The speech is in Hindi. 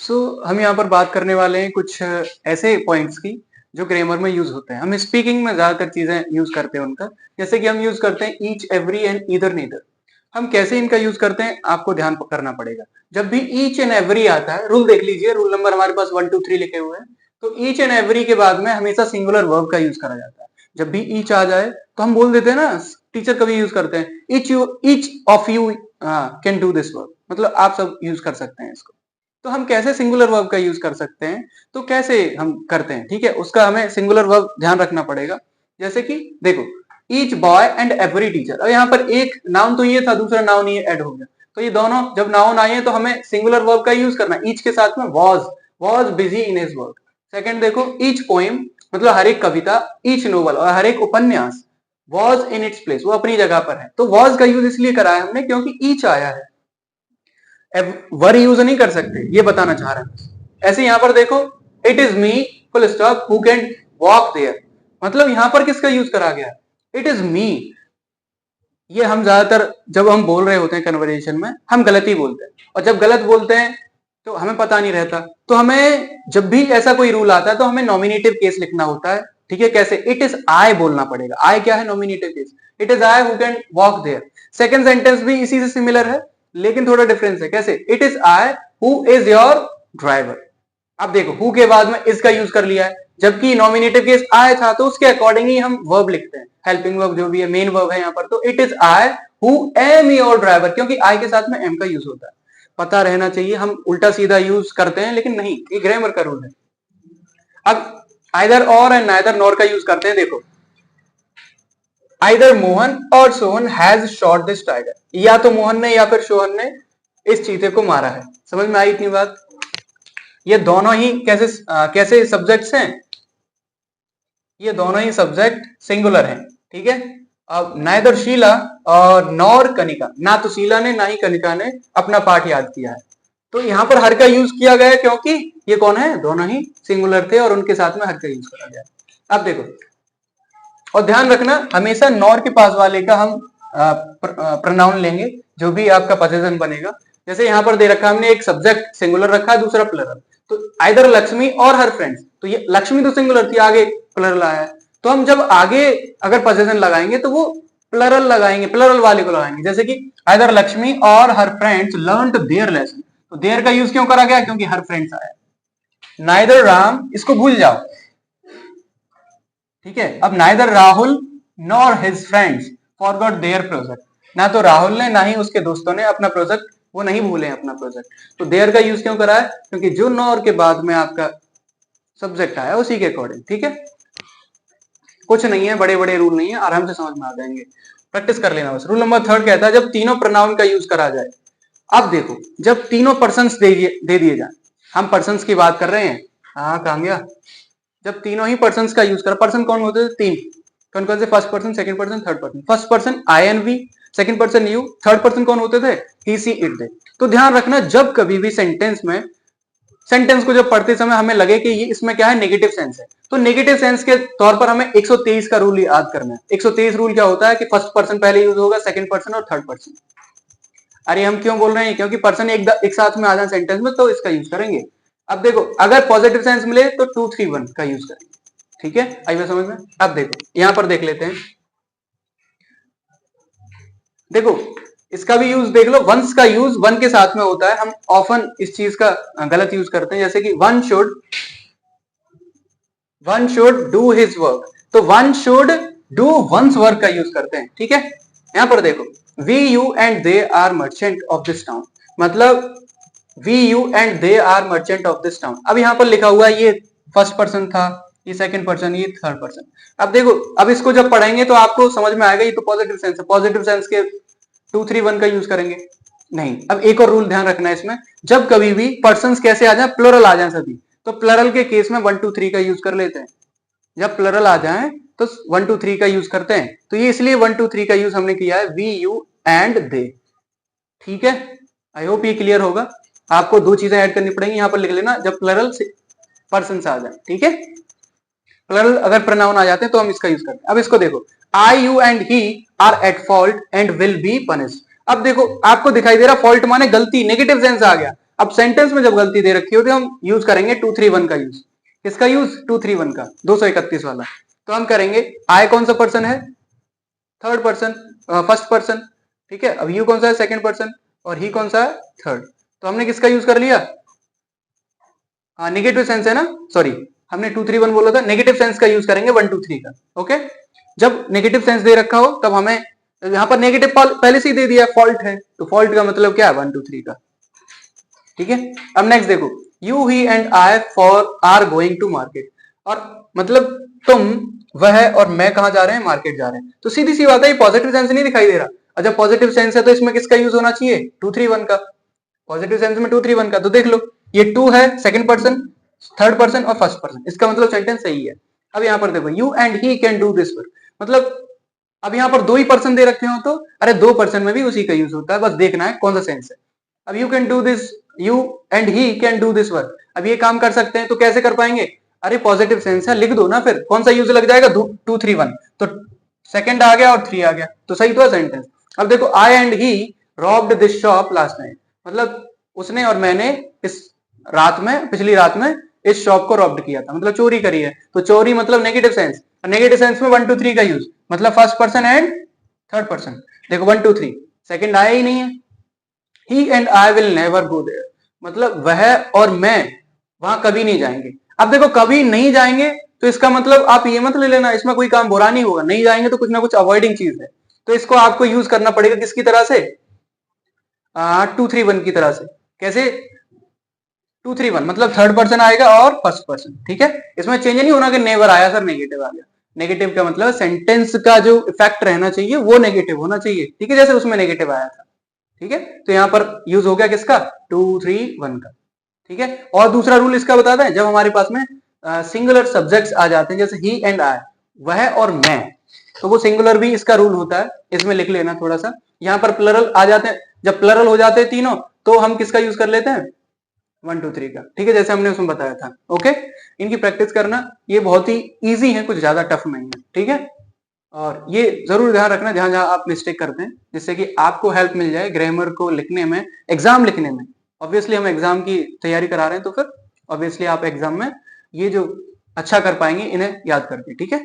हम यहाँ पर बात करने वाले हैं कुछ ऐसे पॉइंट्स की जो ग्रामर में यूज होते हैं। हम स्पीकिंग में ज्यादातर चीजें यूज करते हैं उनका, जैसे कि हम यूज करते हैं each, every and either, neither. हम कैसे इनका यूज करते हैं आपको ध्यान करना पड़ेगा। जब भी ईच एंड एवरी आता है, रूल देख लीजिए, रूल नंबर हमारे पास 1 2 3 लिखे हुए हैं। तो ईच एंड एवरी के बाद में हमेशा सिंगुलर वर्ब का यूज करा जाता है। जब भी ईच आ जाए तो हम बोल देते हैं ना, टीचर कभी यूज करते हैं each of you can do this work, मतलब आप सब यूज कर सकते हैं इसको। तो हम कैसे सिंगुलर वर्ब का यूज कर सकते हैं, तो कैसे हम करते हैं, ठीक है, उसका हमें सिंगुलर वर्ब ध्यान रखना पड़ेगा। जैसे कि देखो, each boy and every teacher. अब यहाँ पर एक नाउन तो ये था, दूसरा नाउन ये ऐड हो गया, तो ये दोनों जब नाउन आए तो हमें सिंगुलर वर्ब का यूज करना है। ईच के साथ में was busy in his work. Second देखो, ईच पोएम, मतलब हर एक कविता, ईच नोवेल और हर एक उपन्यास, वॉज इन इट्स प्लेस, वो अपनी जगह पर है। तो वॉज का यूज इसलिए करा है हमने क्योंकि ईच आया है, वर यूज नहीं कर सकते, ये बताना चाह रहा है। ऐसे यहां पर देखो, it is me full stop who can walk there, मतलब यहां पर किसका यूज करा गया, इट इज मी। ये हम ज्यादातर जब हम बोल रहे होते हैं कन्वर्सेशन में, हम गलत ही बोलते हैं, और जब गलत बोलते हैं तो हमें पता नहीं रहता। तो हमें जब भी ऐसा कोई रूल आता है तो हमें नॉमिनेटिव केस लिखना होता है, ठीक है। कैसे, इट इज आई बोलना पड़ेगा। आई क्या है, nominative case. It is I who can walk there. Second sentence भी इसी से सिमिलर है, लेकिन थोड़ा डिफरेंस है। कैसे, it is I who is your driver. अब देखो, हु के बाद में इसका यूज कर लिया है, जबकि नॉमिनेटिव केस आई था, तो उसके अकॉर्डिंग ही हम वर्ब लिखते हैं, हेल्पिंग वर्ब जो भी है, मेन वर्ब है यहाँ पर। तो it is I who am your driver, क्योंकि आई के साथ में एम का यूज होता है। पता रहना चाहिए, हम उल्टा सीधा यूज करते हैं, लेकिन नहीं, ये ग्रामर का रूल है। अब आइदर और एंड नाइदर नॉर का यूज करते हैं। देखो, आइदर मोहन और Sohan has shot this tiger, या तो मोहन ने या फिर सोहन ने इस चीते को मारा है। समझ में आई इतनी बात। ये दोनों ही कैसे सब्जेक्ट्स हैं, ये दोनों ही सब्जेक्ट सिंगुलर हैं, ठीक है। अब नाइदर शीला और नॉर कनिका, ना तो शीला ने ना ही कनिका ने अपना पाठ याद किया है। तो यहां पर हर का यूज किया गया है, क्योंकि ये कौन है, दोनों ही सिंगुलर थे और उनके साथ में हर का यूज करा गया। अब देखो, और ध्यान रखना, हमेशा नॉर के पास वाले का हम प्रोनाउन लेंगे, जो भी आपका पोजीशन बनेगा। जैसे यहां पर दे रखा हमने, एक सब्जेक्ट सिंगुलर रखा है, दूसरा प्लरल। तो आइदर लक्ष्मी और हर फ्रेंड्स, तो ये लक्ष्मी तो सिंगुलर थी, आगे प्लरल आया है, तो हम जब आगे अगर पोजीशन लगाएंगे तो वो प्लरल लगाएंगे, प्लरल वाले को लगाएंगे। जैसे कि आइदर लक्ष्मी और हर फ्रेंड्स लर्नड देयर लेसन, तो देयर का यूज क्यों करा गया, क्योंकि हर फ्रेंड्स आया। नाइदर राम, इसको भूल जाओ, ठीक है। अब neither Rahul nor his friends forgot there project, ना तो राहुल ने ना ही उसके दोस्तों ने अपना प्रोजेक्ट, वो नहीं भूले अपना प्रोजेक्ट। तो देयर का यूज क्यों करा है, क्योंकि जो नॉर के बाद में आपका सब्जेक्ट आया उसी के अकॉर्डिंग, ठीक है। कुछ नहीं है, बड़े बड़े रूल नहीं है, आराम से समझ में आ जाएंगे, प्रैक्टिस कर लेना बस। रूल नंबर 3 कहता है, जब तीनों प्रोनाउन का यूज करा जाए। अब देखो, जब तीनों पर्सन्स दे दिए जाए, हम पर्सन्स की बात कर रहे हैं, हाँ कहां गया, जब तीनों ही पर्सन्स का यूज करा। पर्सन कौन होते थे, तीन, कौन कौन से, first person, second person, third person. First person I and we, second person you, third person कौन होते थे, ही सी इट दे। तो ध्यान रखना, जब कभी भी सेंटेंस को जब पढ़ते समय हमें लगे कि ये इसमें क्या है, नेगेटिव सेंस है, तो नेगेटिव सेंस के तौर पर हमें 123 का रूल याद करना है। 123 रूल क्या होता है कि फर्स्ट पर्सन पहले यूज होगा, सेकंड पर्सन और थर्ड पर्सन। अरे हम क्यों बोल रहे हैं, क्योंकि पर्सन एक साथ में आ जाए सेंटेंस में, तो इसका यूज करेंगे। अब देखो, अगर पॉजिटिव सेंस मिले तो 2 3 1 का यूज करेंगे, ठीक है। आई बात समझ में। अब देखो, यहां पर देख लेते हैं, देखो इसका भी यूज देख लो। वंस का यूज वन के साथ में होता है, हम ऑफन इस चीज का गलत यूज करते हैं। जैसे कि one should do his work, तो one should do one's work का यूज करते हैं, ठीक है। यहां पर देखो, we you and they are merchant of this town, मतलब we you and they are merchant of this town. अब यहां पर लिखा हुआ है, ये फर्स्ट पर्सन था, ये सेकंड पर्सन, ये थर्ड पर्सन। अब देखो, अब इसको जब पढ़ेंगे तो आपको समझ में आएगा, ये तो पॉजिटिव सेंस है, पॉजिटिव सेंस के 2 3 1 का यूज करेंगे नहीं। अब एक और रूल ध्यान रखना है इसमें, जब कभी भी पर्सन्स कैसे आ जाए, प्लुरल आ जाए सभी, तो प्लुरल के केस में 1 2 3 का यूज कर लेते हैं। जब प्लुरल आ जाए तो 1 2 3 का यूज करते हैं। तो ये इसलिए 1 2 3 का यूज हमने किया है, वी यू एंड दे, ठीक है। आई होप ये क्लियर होगा। आपको 2 चीजें ऐड करनी पड़ेंगी, यहां पर लिख लेना, जब प्लुरल से पर्सन आ जाए, ठीक है। प्लुरल अगर प्रोनाउन आ जाते हैं तो हम इसका यूज करते हैं। अब इसको देखो, I you and he are at fault and will be punished. अब देखो, आपको दिखाई दे रहा, फॉल्ट माने गलती, नेगेटिव सेंस आ गया। अब सेंटेंस में जब गलती दे रखी होती है हम यूज करेंगे 231 का यूज। किसका यूज? 231 का, 231 वाला। तो हम करेंगे आई कौन सा पर्सन है? थर्ड पर्सन, फर्स्ट पर्सन, ठीक है। अब यू कौन सा है? सेकंड पर्सन, और ही कौन सा है? थर्ड। तो हमने किसका यूज कर लिया? हाँ, नेगेटिव सेंस है ना, सॉरी हमने 231 बोला था, नेगेटिव सेंस का यूज करेंगे 123 का। ओके, जब नेगेटिव सेंस दे रखा हो तब हमें यहां पर नेगेटिव पहले से ही दे दिया, फॉल्ट है, तो फॉल्ट का मतलब क्या है? 123 का, ठीक है। अब नेक्स्ट देखो, you he and I for are going to market, और मतलब तुम, वह और मैं कहा जा रहे हैं? मार्केट जा रहे हैं। तो सीधी सी बात है, ये पॉजिटिव सेंस नहीं दिखाई दे रहा, और जब पॉजिटिव सेंस है तो इसमें किसका यूज होना चाहिए? 231 का। पॉजिटिव सेंस में 231 का, तो देख लो ये 2 है, सेकंड पर्सन, थर्ड पर्सन और फर्स्ट पर्सन, इसका मतलब सेंटेंस सही है। अब यहाँ पर देखो, you and he can do this work, मतलब अब यहाँ पर 2 ही पर्सन दे रखे हो तो अरे 2 पर्सन में भी उसी का यूज होता है, बस देखना है कौन सा सेंस है। अब you can do this, you and he can do this work, अब ये काम कर सकते हैं, तो कैसे कर पाएंगे? अरे पॉजिटिव सेंस है, लिख दो ना, फिर कौन सा यूज लग जाएगा? 231, तो सेकंड आ गया और 3 आ गया, तो सही तो है सेंटेंस। अब देखो, I and he robbed this shop last night, मतलब उसने और मैंने इस रात में, पिछली रात में इस शॉप को रॉब्ड किया था, मतलब चोरी करी है। तो चोरी मतलब नेगेटिव सेंस, नेगेटिव सेंस में 1 2 3 का यूज, मतलब first person and third person. देखो 1 2 3, सेकंड आया ही नहीं है। He and I will never go there, मतलब वह और मैं वहां कभी नहीं जाएंगे। अब देखो कभी नहीं जाएंगे, तो इसका मतलब आप ये मत ले लेना इसमें कोई काम बुरा नहीं होगा, नहीं जाएंगे तो कुछ ना कुछ अवॉइडिंग चीज है, तो इसको आपको यूज करना पड़ेगा किसकी तरह से? 231 की तरह से। कैसे? 231 मतलब थर्ड पर्सन आएगा और फर्स्ट पर्सन, ठीक है। इसमें चेंज नहीं होना कि नेवर आया सर नेगेटिव आ गया, नेगेटिव का मतलब सेंटेंस का जो इफेक्ट रहना चाहिए वो नेगेटिव होना चाहिए, ठीक है, जैसे उसमें नेगेटिव आया था, ठीक है। तो यहाँ पर यूज हो गया किसका? 231 का, ठीक है। और दूसरा रूल इसका बताते हैं, जब हमारे पास में सिंगुलर सब्जेक्ट्स आ जाते हैं, जैसे ही एंड आई, वह और मैं, तो वो सिंगुलर भी इसका रूल होता है, इसमें लिख लेना थोड़ा सा। यहाँ पर प्लरल आ जाते हैं, जब प्लरल हो जाते हैं तीनों, तो हम किसका यूज कर लेते हैं? 1 2 3 का, ठीक है, जैसे हमने उसमें बताया था। ओके, इनकी प्रैक्टिस करना, ये बहुत ही इजी है, कुछ ज्यादा टफ नहीं है, ठीक है। और ये जरूर ध्यान रखना जहां जहां आप मिस्टेक करते हैं, जिससे कि आपको हेल्प मिल जाए ग्रामर को लिखने में, एग्जाम लिखने में। ऑब्वियसली हम एग्जाम की तैयारी करा रहे हैं, तो फिर ऑब्वियसली आप एग्जाम में ये जो अच्छा कर पाएंगे इन्हें याद करके, ठीक है।